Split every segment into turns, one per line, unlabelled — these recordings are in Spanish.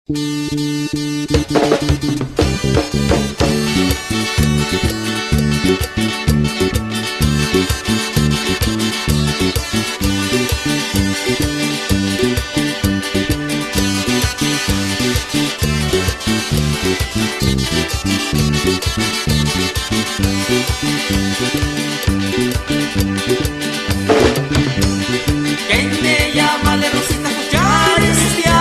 ¿Quién me llama? Le Rosita Cucharistia.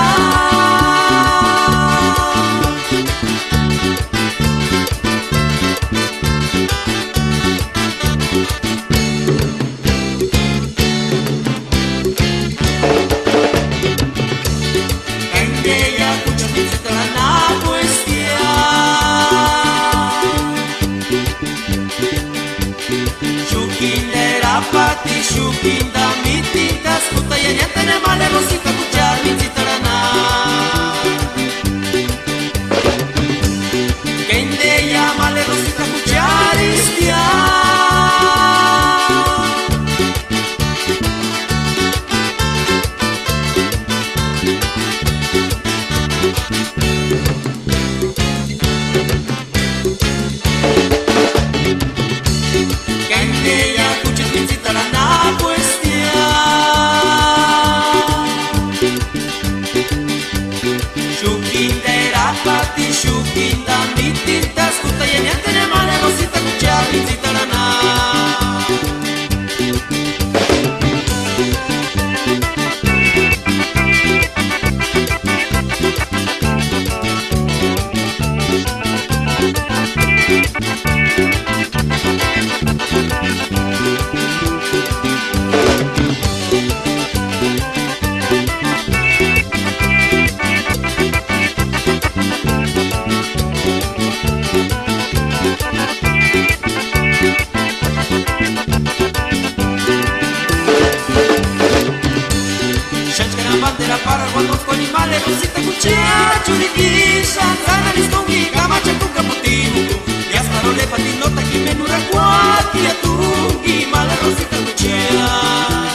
¿Quién te llama? Cucharistia la cuestión. Shukindera pati shukinda mititas kutaya nyatane male Rosita Kuchar mititarana. Kende ya male Rosita Kucharistia. Kende ya kuchis mititarana cuestión. Shukindera pati shukinda mititas kutaya nyatane male Rosita Kuchar mititarana. Bandera para cuando con animales Rosita Kuchar churiquisa sana listongi camacha tu caputimu y hasta no le patinota que me nura cuati a tu y mala Rosita Kuchar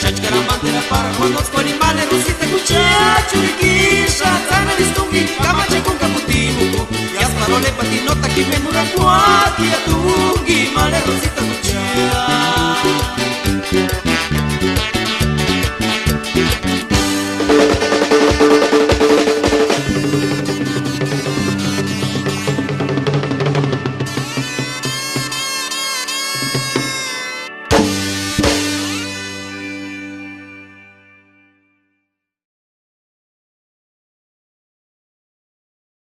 chachcara bandera para cuando con animales Rosita Kuchar churiquisa sana listongi camacha tu caputimu y hasta no le patinota que me nura cuati a tu y mala Rosita Kuchar.